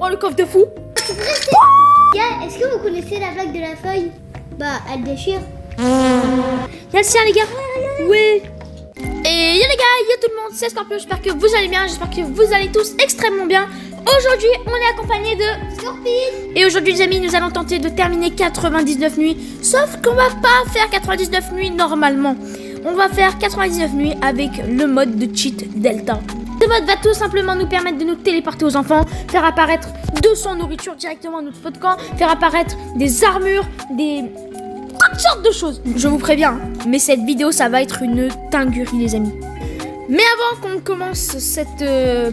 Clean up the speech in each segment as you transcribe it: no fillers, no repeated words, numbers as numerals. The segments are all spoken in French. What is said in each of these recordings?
Oh, le coffre de fou. Gars, est-ce que vous connaissez la blague de la feuille? Bah, elle déchire. Il y a le sien, les gars. Oui. Et yo les gars, yo tout le monde, c'est Scorpion. J'espère que vous allez bien, j'espère que vous allez tous extrêmement bien. Aujourd'hui, on est accompagné de Scorpion. Et aujourd'hui les amis, nous allons tenter de terminer 99 nuits. Sauf qu'on va pas faire 99 nuits normalement. On va faire 99 nuits avec le mode de cheat Delta. Ce mode va tout simplement nous permettre de nous téléporter aux enfants, faire apparaître 200 nourritures directement à notre feu de camp, faire apparaître des armures, toutes sortes de choses. Je vous préviens, mais cette vidéo ça va être une dinguerie les amis. Mais avant qu'on commence cette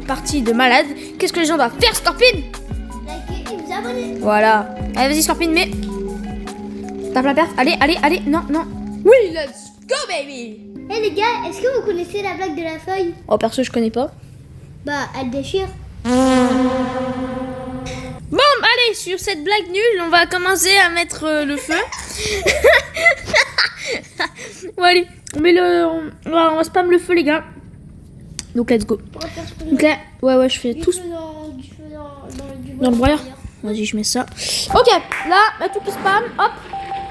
partie de malade, qu'est-ce que les gens doivent faire, Scorpion? Likez et vous abonner. Voilà. Allez, vas-y, Scorpion, mais... Tape la perf. Allez, allez, allez. Non, non. Oui, let's go, baby. Eh les gars, est-ce que vous connaissez la blague de la feuille? Oh, perso, je connais pas. Bah, elle déchire. Bon, allez, sur cette blague nulle, on va commencer à mettre le feu. Bon, allez, on met on va spam le feu, les gars. Donc, let's go. Donc là, ouais, je fais tout dans le broyeur. Vas-y, je mets ça. Ok, là, tout qui spam, hop.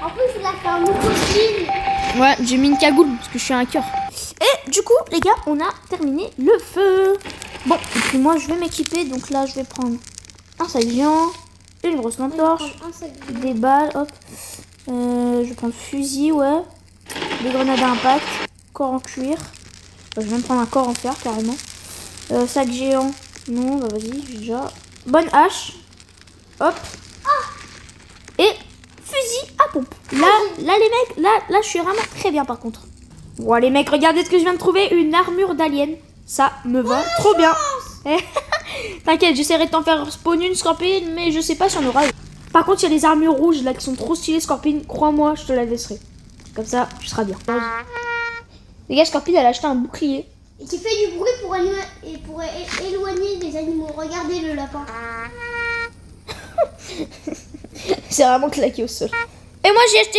En plus, il a fait un nouveau style. Ouais, j'ai mis une cagoule parce que je suis un cœur. Et du coup, les gars, on a terminé le feu. Bon, et puis moi, je vais m'équiper. Donc là, je vais prendre un sac géant, une grosse lampe torche, des balles, hop. Je vais prendre fusil, ouais. Des grenades à impact, corps en cuir. Je vais même prendre un corps en fer, carrément. Sac géant, non, bah vas-y, j'ai déjà. Bonne hache, hop. Et fusil à pompe. Là, les mecs, là, je suis vraiment très bien par contre. Bon, les mecs, regardez ce que je viens de trouver. Une armure d'alien. Ça me va trop bien. T'inquiète, j'essaierai de t'en faire spawn une, Scorpion, mais je sais pas si on aura. Par contre, il y a les armures rouges là qui sont trop stylées, Scorpion. Crois-moi, je te la laisserai. Comme ça, tu seras bien. Les gars, Scorpion, elle a acheté un bouclier. Et qui fait du bruit pour éloigner les animaux. Regardez le lapin. C'est vraiment claqué au sol. Et moi j'ai acheté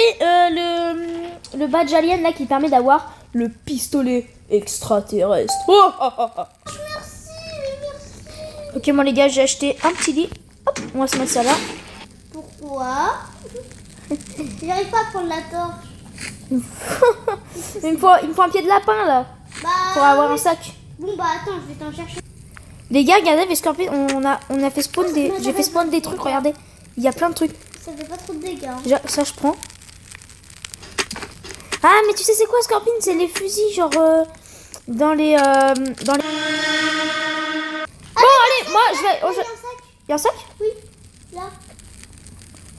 le badge alien là qui permet d'avoir le pistolet extraterrestre. Oh, oh, oh, oh. Merci. Ok, moi les gars, j'ai acheté un petit lit. Hop, on va se mettre ça là. Pourquoi? J'arrive pas à prendre la torche. il me faut un pied de lapin là Bah, pour avoir un sac. Bon bah attends, je vais t'en chercher. Les gars, regardez, les Scorpions, on a fait spawn des. J'ai fait spawn des trucs, regardez. Il y a plein de trucs. Ça fait pas trop de dégâts. Déjà, ça je prends. Ah, mais tu sais c'est quoi, Scorpion? C'est les fusils, genre dans les. Bon, allez, moi je vais. Il y a un sac. Il y a un sac? Oui, là.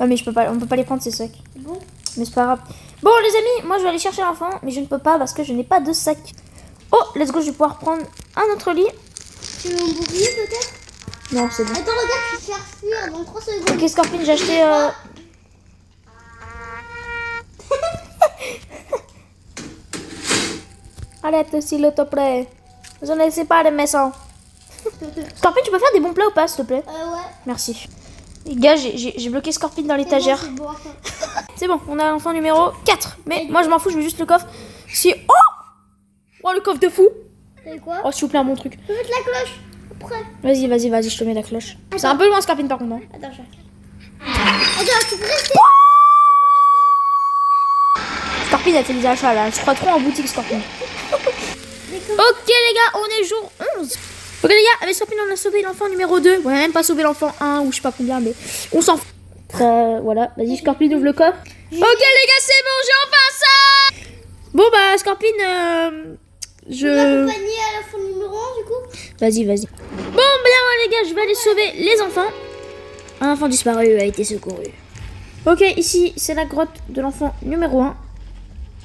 Ah, mais on peut pas les prendre ces sacs. Bon. Mais c'est pas grave. Bon, les amis, moi je vais aller chercher l'enfant, mais je ne peux pas parce que je n'ai pas de sac. Oh, let's go, je vais pouvoir prendre un autre lit. Tu veux mon bouclier peut-être? Non, c'est bon. Attends, regarde, je vais faire fuir dans 3 secondes. Ok, Scorpion, j'ai acheté. Arrête, s'il te plaît. Je ne sais pas les maisons. Scorpion, tu peux faire des bons plats ou pas, s'il te plaît? Ouais. Merci. Les gars, j'ai bloqué Scorpion dans l'étagère. C'est bon, attends. C'est bon, on a l'enfant numéro 4. Mais moi, je m'en fous, je veux juste le coffre. Si. Oh! Oh, le coffre de fou! C'est quoi? Oh, s'il vous plaît, un bon truc. Je peux mettre la cloche après. Vas-y, je te mets la cloche. C'est un peu loin, Scorpion, par contre. Hein. Attends, Attends, tu peux rester. Scorpion a fait des achats là. Je crois trop en boutique, Scorpion. Ok, les gars, on est jour 11. Ok, les gars, avec Scorpion, on a sauvé l'enfant numéro 2. On a même pas sauvé l'enfant 1 ou je sais pas combien, mais on s'en fout. Voilà, vas-y, Scorpion, ouvre le coffre. Ok, les gars, c'est bon, j'ai enfin ça. Bon, bah, Scorpion, Tu veux accompagner à l'enfant numéro 1 du coup? Vas-y. Bon, bien, les gars, je vais aller sauver les enfants. Un enfant disparu a été secouru. Ok, ici, c'est la grotte de l'enfant numéro 1.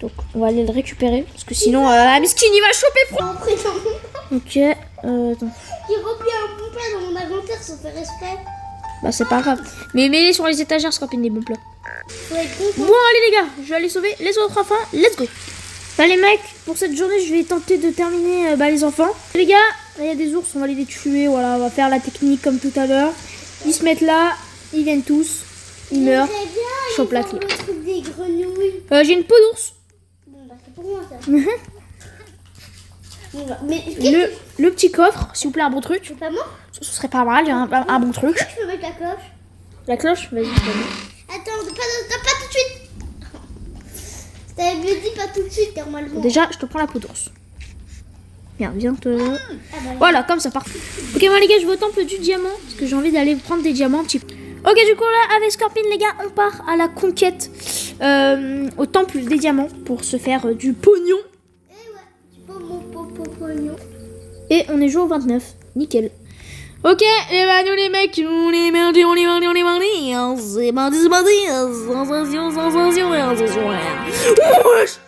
Donc, on va aller le récupérer. Parce que sinon, Miskin, il va choper froid. En prison. Ok, attends. J'ai repris un bon plat dans mon inventaire sans faire respect. Bah, c'est pas grave. Mais mets-les sur les étagères, Scorpion, les bons plats. Faut être content. Bon, allez, les gars, je vais aller sauver les autres enfants. Let's go. Bah, les mecs, pour cette journée, je vais tenter de terminer les enfants. Les gars, il y a des ours, on va les tuer. Voilà, on va faire la technique comme tout à l'heure. Ils se mettent là, ils viennent tous, ils meurent. Très bien, Chope la ils clé. ont le truc des grenouilles. J'ai une peau d'ours. Bon bah c'est pour moi ça. Bon, bah, mais Le petit coffre, s'il vous plaît, un bon truc. c'est pas mort? Ce serait pas mal, un bon truc. Je peux avec la cloche. La cloche, vas-y. Attends, pas tout de suite. Je t'avais bien dit pas tout de suite, normalement. Déjà, je te prends la peau d'ours. Viens te... Ah bah, Voilà, comme ça, parfait. Ok, bon les gars, je vais au temple du diamant, parce que j'ai envie d'aller prendre des diamants. Ok, du coup là, avec Scorpion, les gars, on part à la conquête au temple des diamants pour se faire du pognon. Eh ouais, tu peux mon pognon. Et on est joué au 29, nickel. Ok, et bah nous les mecs, on est merdés, on est merdés, c'est parti, sensation, sensation. Wesh.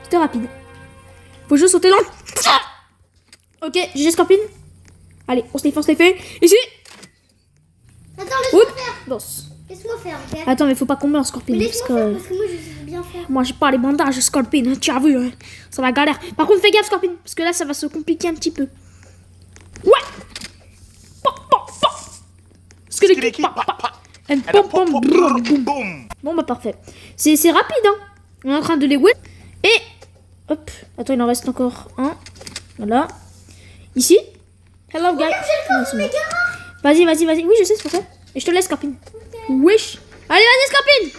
C'était rapide. Faut juste sauter dans le... Ok, GG Scorpion. Allez, on se les fait. Ici. Attends, laisse-moi faire. Danse. Laisse-moi faire, ok. Attends, mais faut pas qu'on meure Scorpion. Mais Parce laisse-moi faire que... parce que moi je sais bien faire. Moi j'ai pas les bandages Scorpion, tu as vu, hein. Ça va galère. Par contre fais gaffe Scorpion, parce que là ça va se compliquer un petit peu. Ouais. Bon bah parfait. C'est rapide hein. On est en train de les win. Et hop. Attends, il en reste encore un. Voilà. Ici. Hello guys. Vas-y. Oui je sais, c'est pour ça. Et je te laisse Scorpion. Wesh. Allez vas-y Scorpion.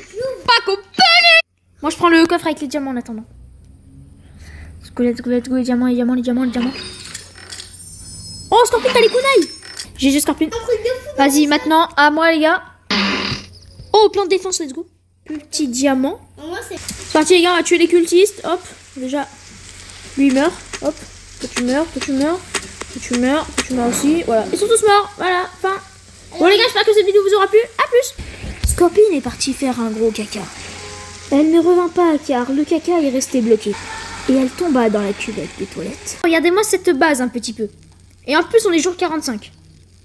Pas compagnie. Moi je prends le coffre avec les diamants en attendant. Let's go, les diamants. Oh Scorpion, t'as les kunai. GG Scorpion. Vas-y, maintenant, à moi les gars. Oh, plan de défense, let's go. Petit diamant. Moi c'est. C'est parti les gars, on va tuer les cultistes. Hop, déjà. Lui il meurt. Hop, toi tu meurs aussi. Voilà, ils sont tous morts. Voilà, fin. Bon les gars, j'espère que cette vidéo vous aura plu. A plus. Scorpion est parti faire un gros caca. Elle ne revint pas car le caca est resté bloqué. Et elle tomba dans la cuvette des toilettes. Regardez-moi cette base un petit peu. Et en plus, on est jour 45.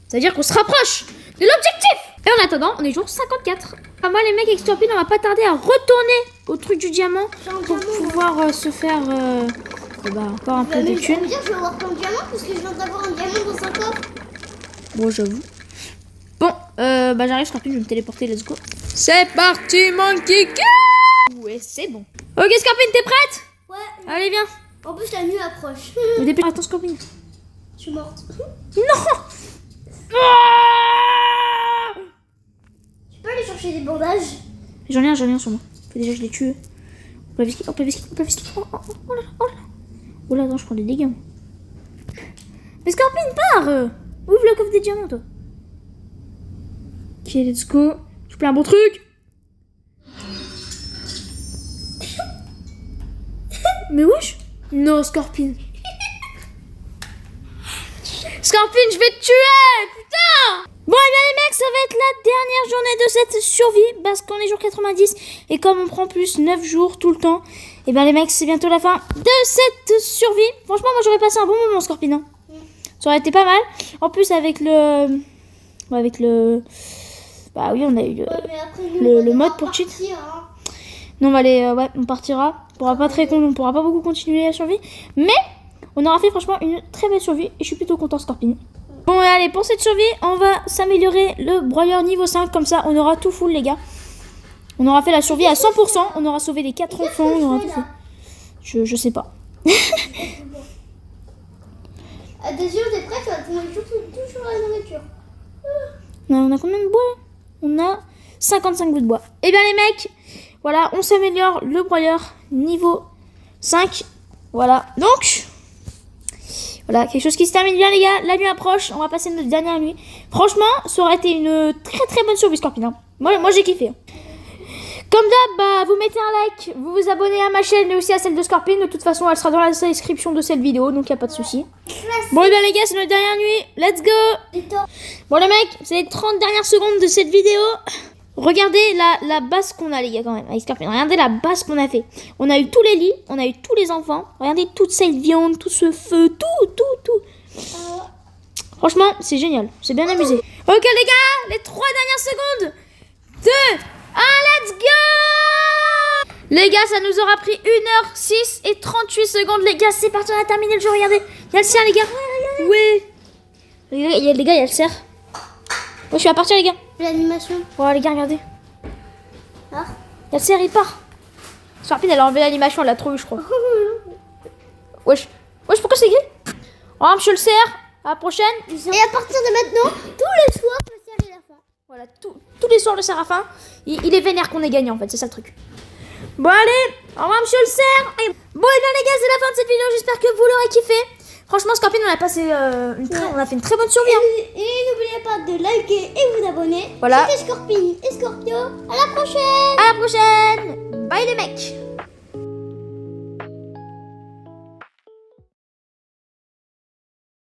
C'est-à-dire qu'on se rapproche de l'objectif. Et en attendant, on est jour 54. Ah, moi, les mecs avec Scorpion, on va pas tarder à retourner au truc du diamant pour pouvoir se faire encore un peu de thunes. Je vais avoir plein de diamants parce que je viens d'avoir un diamant dans un coffre. Bon, j'avoue. Bon, j'arrive Scorpion, je vais me téléporter, let's go. C'est parti, Monkey King. Ouais, c'est bon. Ok, Scorpion, t'es prête? Ouais. Allez, viens. En plus, la nuit approche. Attends, Scorpion. Je suis morte. Non. Tu peux aller chercher des bandages? J'en ai un sur moi. Faut déjà que je les tue. On peut visquer. Oh là, attends, je prends des dégâts. Mais Scorpion, part. Ouvre le coffre des diamants, toi. Ok, let's go. Je fais un bon truc. Mais wesh. Non, Scorpion. Scorpion, je vais te tuer. Putain. Bon, et bien les mecs, ça va être la dernière journée de cette survie. Parce qu'on est jour 90. Et comme on prend plus 9 jours tout le temps. Et bien les mecs, c'est bientôt la fin de cette survie. Franchement, moi j'aurais passé un bon moment, Scorpion. Hein. Ça aurait été pas mal. En plus, avec le... Bah oui, on a eu le mode pour cheat. Hein. Non, on va aller... ouais, on partira. On pourra pas beaucoup continuer la survie. Mais on aura fait franchement une très belle survie. Et je suis plutôt content, Scorpion. Bon, allez, pour cette survie, on va s'améliorer le broyeur niveau 5. Comme ça, on aura tout full, les gars. On aura fait la survie à 100%. On aura sauvé les 4 enfants. On aura tout fait. Je sais pas. Attention, t'es prêt? Tu vas tomber toujours la nourriture. On a combien de bois là? On a 55 bouts de bois. Et bien les mecs, voilà, on s'améliore le broyeur niveau 5. Voilà, donc voilà, quelque chose qui se termine bien les gars. La nuit approche, on va passer notre dernière nuit. Franchement, ça aurait été une très très bonne survie Scorpion. Hein. Moi j'ai kiffé. Comme d'hab, vous mettez un like, vous vous abonnez à ma chaîne et aussi à celle de Scorpion. De toute façon, elle sera dans la description de cette vidéo, donc il n'y a pas de souci. Bon, et bien les gars, c'est notre dernière nuit. Let's go. Bon les mecs, c'est les 30 dernières secondes de cette vidéo. Regardez la base qu'on a les gars quand même avec Scorpion. Regardez la base qu'on a fait. On a eu tous les lits, on a eu tous les enfants. Regardez toute cette viande, tout ce feu, tout. Franchement, c'est génial. C'est bien amusé. Ok les gars, les 3 dernières secondes. 2, 1, let's go. Les gars, ça nous aura pris 1h06 et 38 secondes. Les gars, c'est parti, on a terminé le jeu. Regardez, il y a le cerf les gars. Oui. Les gars, il y a le cerf. Moi, je suis à partir les gars. L'animation. Voilà les gars, regardez. Ah. Il y a le cerf, il part. Scorpion, elle a enlevé l'animation, elle l'a trop eu, je crois. Wesh, pourquoi c'est gris? Oh, monsieur le cerf. À la prochaine. Et à partir de maintenant, tous les soirs, le cerf soirs le Séraphin. Il est vénère qu'on ait gagné en fait, c'est ça le truc. Bon allez, au revoir monsieur le cerf. Bon et bien les gars, c'est la fin de cette vidéo, j'espère que vous l'aurez kiffé. Franchement Scorpion, on a passé on a fait une très bonne survie. Et n'oubliez pas de liker et vous abonner. Voilà. C'était Scorpion et Scorpio. À la prochaine. À la prochaine.